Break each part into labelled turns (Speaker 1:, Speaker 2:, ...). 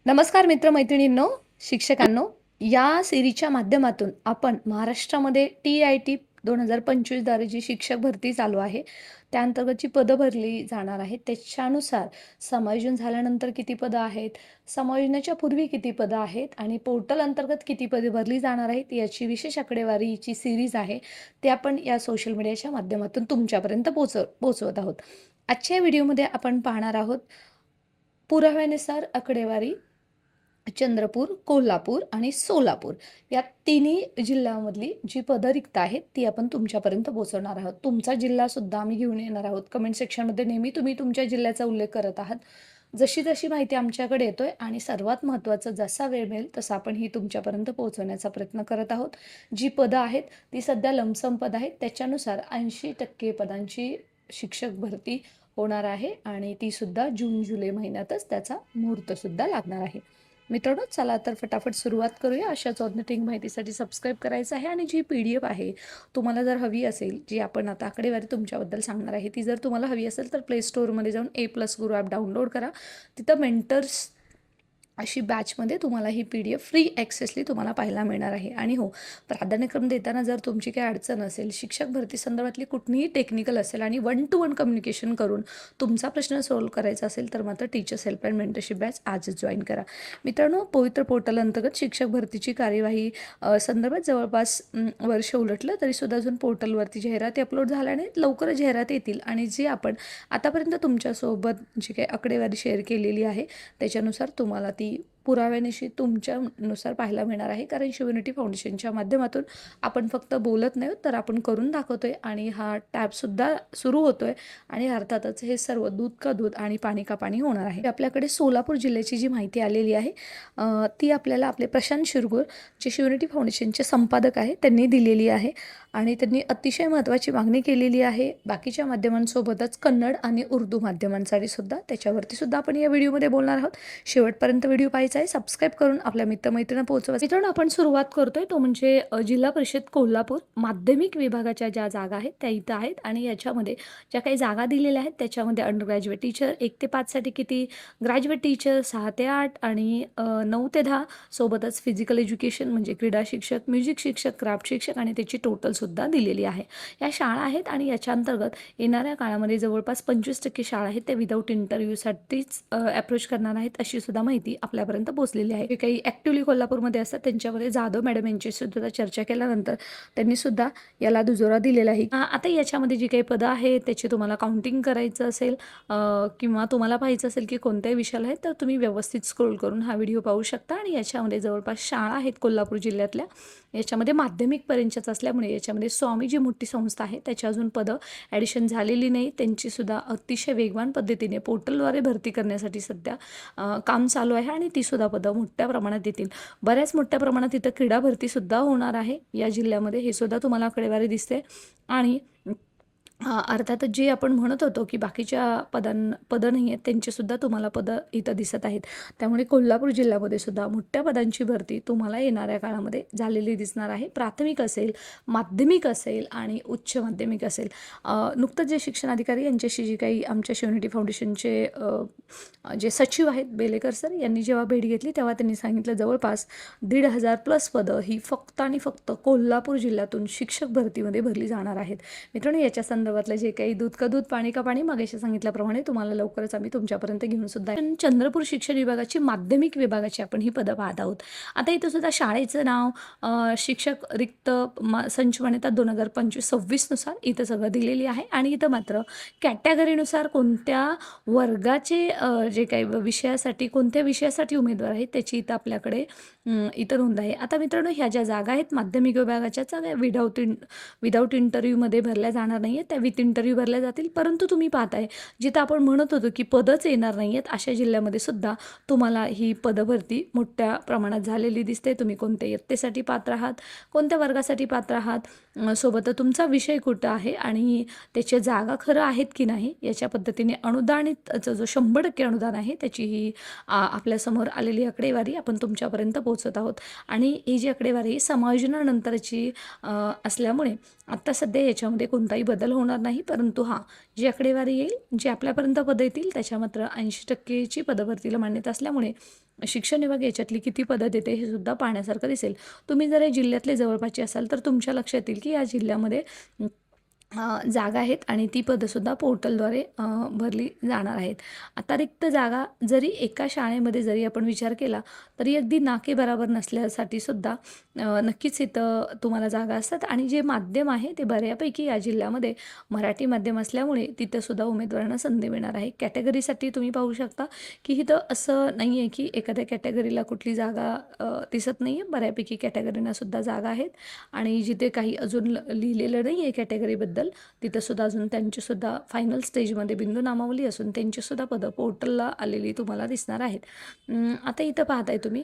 Speaker 1: नमस्कार मित्रमैत्रिणींनो, शिक्षकांनो. या सिरीजच्या माध्यमातून आपण महाराष्ट्रामध्ये TIT 2025 द्वारे जी शिक्षक भरती चालू आहे, त्या अंतर्गत जी पदं भरली जाणार आहेत, त्याच्यानुसार समायोजन झाल्यानंतर किती पदं आहेत, समायोजनाच्या पूर्वी किती पदं आहेत आणि पोर्टल अंतर्गत किती पदे भरली जाणार आहेत, याची विशेष आकडेवारीची सीरीज आहे. ते आपण या सोशल मीडियाच्या माध्यमातून तुमच्यापर्यंत पोहोचवत आहोत. आजच्या व्हिडिओमध्ये आपण पाहणार आहोत पुराव्यानुसार आकडेवारी चंद्रपूर, कोल्हापूर आणि सोलापूर या तिन्ही जिल्ह्यांमधली जी पदं रिक्त आहेत ती आपण तुमच्यापर्यंत पोहोचवणार आहोत. तुमचा जिल्हासुद्धा आम्ही घेऊन येणार आहोत. कमेंट सेक्शनमध्ये नेहमी तुम्ही तुमच्या जिल्ह्याचा उल्लेख करत आहात. जशी जशी माहिती आमच्याकडे येतोय आणि सर्वात महत्त्वाचं जसा वेळ मिळेल तसा आपण ही तुमच्यापर्यंत पोहोचवण्याचा प्रयत्न करत आहोत. जी पदं आहेत ती सध्या लमसम पद आहेत. त्याच्यानुसार 80% पदांची शिक्षक भरती होणार आहे आणि तीसुद्धा जून-जुलै महिन्यातच त्याचा मुहूर्तसुद्धा लागणार आहे. मित्रांनो, चला तर फटाफट सुरुवात करूया. अशाच ऑथेंटिक माहितीसाठी सबस्क्राईब करायचं आहे आणि जी PDF आहे तुम्हाला जर हवी असेल, जी आपण आता आकडेवारी तुमच्याबद्दल सांगणार आहे, ती जर तुम्हाला हवी असेल तर प्ले स्टोअरमध्ये जाऊन A+ गुरु ॲप डाउनलोड करा. तिथं मेंटर्स अशी बॅचमध्ये तुम्हाला ही PDF फ्री ॲक्सेसली तुम्हाला पाहायला मिळणार आहे. आणि हो, प्राधान्यक्रम देताना जर तुमची काही अडचण असेल, शिक्षक भरती संदर्भातली कुठलीही टेक्निकल असेल आणि 1 to 1 कम्युनिकेशन करून तुमचा प्रश्न सॉल्व्ह करायचा असेल तर मात्र टीचर्स हेल्पलाईन मेंटरशिप बॅच आजच जॉईन करा. मित्रांनो, पवित्र पोर्टल अंतर्गत शिक्षक भरतीची कार्यवाही संदर्भात जवळपास वर्ष उलटलं तरीसुद्धा अजून पोर्टलवरती जाहिराती अपलोड झाल्या नाहीत. लवकरच जाहिरात येतील आणि जी आपण आतापर्यंत तुमच्यासोबत जी काही आकडेवारी शेअर केलेली आहे त्याच्यानुसार तुम्हाला ती पुराव्यानिशी तुमच्यानुसार पाहायला मिळणार आहे. कारण शिवयुनिटी फाउंडेशनच्या माध्यमातून आपण फक्त बोलत नाही तर आपण करून दाखवतोय आणि हा टॅबसुद्धा सुरू होतोय आणि अर्थातच हे सर्व दूध का दूध आणि पाणी का पाणी होणार आहे. आपल्याकडे सोलापूर जिल्ह्याची जी माहिती आलेली आहे ती आपल्याला आपले प्रशांत शिरगुर जे शिवयुनिटी फाउंडेशनचे संपादक आहे त्यांनी दिलेली आहे आणि त्यांनी अतिशय महत्त्वाची मागणी केलेली आहे. बाकीच्या माध्यमांसोबतच कन्नड आणि उर्दू माध्यमांसाठी सुद्धा त्याच्यावरती सुद्धा आपण या व्हिडिओमध्ये बोलणार आहोत. शेवटपर्यंत व्हिडिओ पाहायचा आहे. सबस्क्राईब करून आपल्या मित्रमैत्रिणींना पोहोचवा. मित्रांनो, आपण सुरुवात करतोय तो म्हणजे जिल्हा परिषद कोल्हापूर माध्यमिक विभागाच्या ज्या जागा आहेत त्या इथं आहेत आणि याच्यामध्ये ज्या काही जागा दिलेल्या आहेत त्याच्यामध्ये अंडर ग्रॅज्युएट टीचर 1 ते 5 साठी किती, ग्रॅज्युएट टीचर 6 ते 8 आणि 9 ते 10 सोबतच फिजिकल एज्युकेशन म्हणजे क्रीडा शिक्षक, म्युझिक शिक्षक, क्राफ्ट शिक्षक आणि त्याची टोटलसुद्धा दिलेली आहे. या शाळा आहेत आणि याच्या अंतर्गत येणाऱ्या काळामध्ये जवळपास 25% शाळा आहेत त्या विदाऊट इंटरव्ह्यूसाठीच अप्रोच करणार आहेत अशी सुद्धा माहिती आपल्यापर्यंत पोहोचलेली आहे. जे काही ॲक्टिव्हली कोल्हापूरमध्ये असतात त्यांच्यामध्ये जाधव मॅडम यांची सुद्धा चर्चा केल्यानंतर त्यांनी सुद्धा याला दुजोरा दिलेला आहे. आता याच्यामध्ये जी काही पदं आहेत त्याची तुम्हाला काउंटिंग करायचं असेल किंवा तुम्हाला पाहायचं असेल की कोणत्याही विषयाला आहे तर तुम्ही व्यवस्थित स्क्रोल करून हा व्हिडिओ पाहू शकता. आणि याच्यामध्ये जवळपास शाळा आहेत कोल्हापूर जिल्ह्यातल्या. याच्यामध्ये माध्यमिकपर्यंतच असल्यामुळे याच्यामध्ये स्वामी जी मोठी संस्था आहे त्याच्या अजून पदं ॲडिशन झालेली नाही. त्यांचीसुद्धा अतिशय वेगवान पद्धतीने पोर्टलद्वारे भरती करण्यासाठी सध्या काम चालू आहे आणि तीसुद्धा पदं मोठ्या प्रमाणात येतील. बऱ्याच मोठ्या प्रमाणात इथं क्रीडा भरतीसुद्धा होणार आहे या जिल्ह्यामध्ये. हे सुद्धा तुम्हाला आकडेवारी दिसते. आणि अर्थातच जे आपण म्हणत होतो की बाकीच्या पदं नाही आहेत त्यांचीसुद्धा तुम्हाला पदं इथं दिसत आहेत. त्यामुळे कोल्हापूर जिल्ह्यामध्ये सुद्धा मोठ्या पदांची भरती तुम्हाला येणाऱ्या काळामध्ये झालेली दिसणार आहे. प्राथमिक असेल, माध्यमिक असेल आणि उच्च माध्यमिक असेल. नुकतंच जे शिक्षणाधिकारी यांच्याशी जी काही आमच्या शिवयुनिटी फाउंडेशनचे जे सचिव आहेत बेलेकर सर यांनी जेव्हा भेट घेतली तेव्हा त्यांनी सांगितलं जवळपास 1,500+ पदं ही फक्त आणि फक्त कोल्हापूर जिल्ह्यातून शिक्षक भरतीमध्ये भरली जाणार आहेत. मित्रांनो, याच्या संदर्भातलं जे काही दूध का दूध पाणी का पाणी मागेशी सांगितल्याप्रमाणे तुम्हाला लवकरच आम्ही तुमच्यापर्यंत घेऊन सुद्धा चंद्रपूर शिक्षण विभागाची माध्यमिक विभागाची आपण ही पदं पाहत आहोत. आता इथं सुद्धा शाळेचं नाव शिक्षक रिक्त संच मान्यता 2025-26 नुसार इथं सगळं दिलेली आहे. आणि इथं मात्र कॅटेगरीनुसार कोणत्या वर्गाचे जे काही विषयासाठी कोणत्या विषयासाठी उमेदवार आहेत त्याची इथं आपल्याकडे इथं नोंद आहे. आता मित्रांनो, ह्या ज्या जागा आहेत माध्यमिक विभागाच्याच विदाऊट इंटरव्ह्यूमध्ये भरल्या जाणार नाही आहेत, त्या विथ इंटरव्ह्यू भरल्या जातील. परंतु तुम्ही पाहताय जिथं आपण म्हणत होतो की पदच येणार नाही आहेत अशा जिल्ह्यामध्ये सुद्धा तुम्हाला ही पदभरती मोठ्या प्रमाणात झालेली दिसते. तुम्ही कोणत्या इयत्तेसाठी पात्र आहात, कोणत्या वर्गासाठी पात्र आहात, सोबत तुमचा विषय कुठं आहे आणि त्याच्या जागा खरं आहेत की नाही याच्या पद्धतीने अनुदानितचं जो 100% अनुदान आहे त्याची ही आपल्यासमोर आलेली आकडेवारी आपण तुमच्यापर्यंत पोहोचत आहोत. आणि ही जी आकडेवारी समायोजनानंतरची असल्यामुळे आत्ता सध्या याच्यामध्ये कोणताही बदल होणार होणार नाही, परंतु हां, जी आकडेवारी येईल, जे आपल्यापर्यंत पदं येतील त्याच्या मात्र 80%ची पदभरतीला मान्यता असल्यामुळे शिक्षण विभाग याच्यातली किती पदं देते हे सुद्धा पाहण्यासारखं दिसेल. तुम्ही जर या जिल्ह्यातले जवळपासचे असाल तर तुमच्या लक्षात येईल की या जिल्ह्यामध्ये जागा आहेत आणि ती पदंसुद्धा पोर्टलद्वारे भरली जाणार आहेत. आता रिक्त जागा जरी एका शाळेमध्ये जरी आपण विचार केला तरी अगदी नाके बराबर नसल्यासाठी सुद्धा नक्कीच इथं तुम्हाला जागा असतात आणि जे माध्यम आहे ते बऱ्यापैकी या जिल्ह्यामध्ये मराठी माध्यम असल्यामुळे तिथंसुद्धा उमेदवारांना संधी मिळणार आहे. कॅटेगरीसाठी तुम्ही पाहू शकता की इथं असं नाही आहे की एखाद्या कॅटेगरीला कुठली जागा दिसत नाही आहे. बऱ्यापैकी कॅटेगरींनासुद्धा जागा आहेत आणि जिथे काही अजून लिहिलेलं नाही आहे कॅटेगरीबद्दल तिथंसुद्धा अजून त्यांचीसुद्धा फायनल स्टेजमध्ये बिंदू नामावली असून त्यांचीसुद्धा पदं पोर्टलला आलेली तुम्हाला दिसणार आहेत. आता इथं पाहताय तुम्ही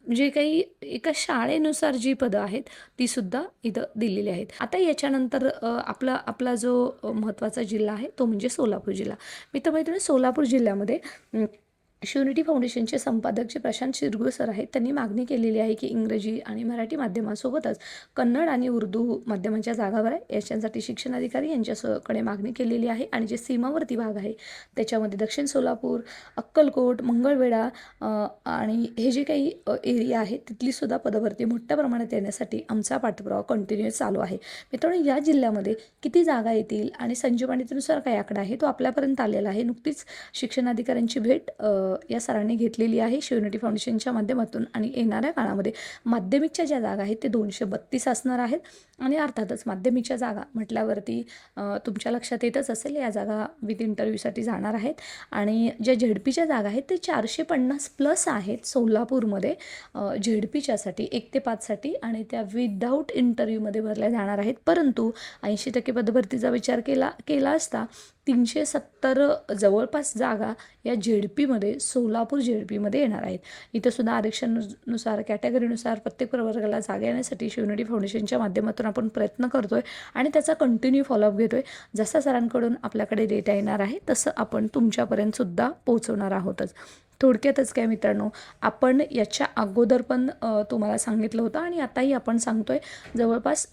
Speaker 1: जे काही एका शाळेनुसार जी पदं आहेत तीसुद्धा इथं दिलेली आहेत. आता याच्यानंतर आपला जो महत्त्वाचा जिल्हा आहे तो म्हणजे सोलापूर जिल्हा. मित्रमैत्रिणी सोलापूर जिल्ह्यामध्ये शिवनिटी फाउंडेशनचे संपादक जे प्रशांत शिरगुळ सर आहेत त्यांनी मागणी केलेली आहे की इंग्रजी आणि मराठी माध्यमासोबतच कन्नड आणि उर्दू माध्यमांच्या जागावर आहे याच्यासाठी शिक्षणाधिकारी यांच्याकडे मागणी केलेली आहे आणि जे सीमावर्ती भाग आहे त्याच्यामध्ये दक्षिण सोलापूर, अक्कलकोट, मंगळवेढा आणि हे जे काही एरिया आहे तिथलीसुद्धा पदभरती मोठ्या प्रमाणात येण्यासाठी आमचा पाठपुरावा कंटिन्यू चालू आहे. मित्रांनो, या जिल्ह्यामध्ये किती जागा येतील आणि संजीव माहितीनुसार काय आकडा आहे तो आपल्यापर्यंत आलेला आहे. नुकतीच शिक्षणाधिकाऱ्यांची भेट या सरांनी घेतलेली आहे शिवनिटी फाउंडेशनच्या माध्यमातून आणि येणाऱ्या काळामध्ये माध्यमिकच्या ज्या जागा आहेत ते 232 असणार आहेत आणि अर्थातच माध्यमिकच्या जागा म्हटल्यावरती तुमच्या लक्षात येतच असेल या जागा विथ इंटरव्ह्यूसाठी जाणार आहेत आणि ज्या झेडपीच्या जागा आहेत ते 450+ आहेत सोलापूरमध्ये झेडपीच्यासाठी 1 ते 5साठी आणि त्या विदाऊट इंटरव्ह्यूमध्ये भरल्या जाणार आहेत. परंतु 80% पदभरतीचा विचार केला असता 370 जवळपास जागा या झेडपीमध्ये सोलापूर झेडपीमध्ये येणार आहेत. इथंसुद्धा आरक्षणानुसार कॅटेगरीनुसार प्रत्येक प्रवर्गाला जागा येण्यासाठी शिवनिटी फाउंडेशनच्या माध्यमातून आपण प्रयत्न करतो आहे आणि त्याचा कंटिन्यू फॉलोअप घेतो आहे. जसा सरांकडून आपल्याकडे डेटा येणार आहे तसं आपण तुमच्यापर्यंतसुद्धा पोहोचवणार आहोतच. थोडक्यातच काय मित्रांनो, आपण याच्या अगोदर पण तुम्हाला सांगितलं होतं आणि आताही आपण सांगतो आहे जवळपास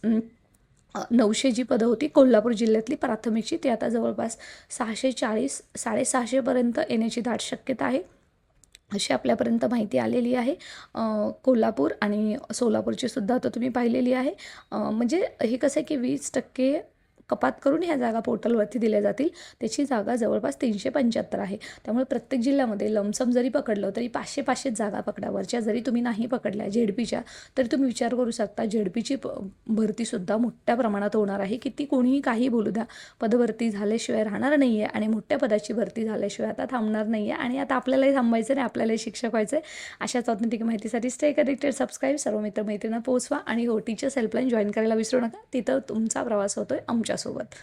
Speaker 1: 900 जी पदं होती कोल्हापूर जिल्ह्यातली प्राथमिकची ती आता जवळपास 640 650पर्यंत येण्याची दाट शक्यता आहे अशी आपल्यापर्यंत माहिती आलेली आहे. कोल्हापूर आणि सोलापूरची सुद्धा आता तुम्ही पाहिलेली आहे. म्हणजे हे कसं आहे की 20% कपात करून ह्या जागा पोर्टलवरती दिल्या जातील. त्याची जागा जवळपास 375 आहे. त्यामुळे प्रत्येक जिल्ह्यामध्ये लमसम जरी पकडलं तरी 500-500 जागा पकडा. वरच्या जरी तुम्ही नाही पकडल्या झेडपीच्या तरी तुम्ही विचार करू शकता झेडपीची भरतीसुद्धा मोठ्या प्रमाणात होणार आहे. किती कोणीही काही बोलू द्या, पदभरती झाल्याशिवाय राहणार नाही आहे आणि मोठ्या पदाची भरती झाल्याशिवाय आता थांबणार नाही आहे आणि आता आपल्यालाही थांबायचं नाही, आपल्यालाही शिक्षक व्हायचं आहे. अशाच ऑथेंटिक माहितीसाठी स्टे कनेक्टेड, सबस्क्राईब, सर्व मित्रमैत्रिणींना पोहोचवा आणि टीचर्स हेल्पलाईन जॉईन करायला विसरू नका. तिथं तुमचा प्रवास होतोय आमच्यासोबत.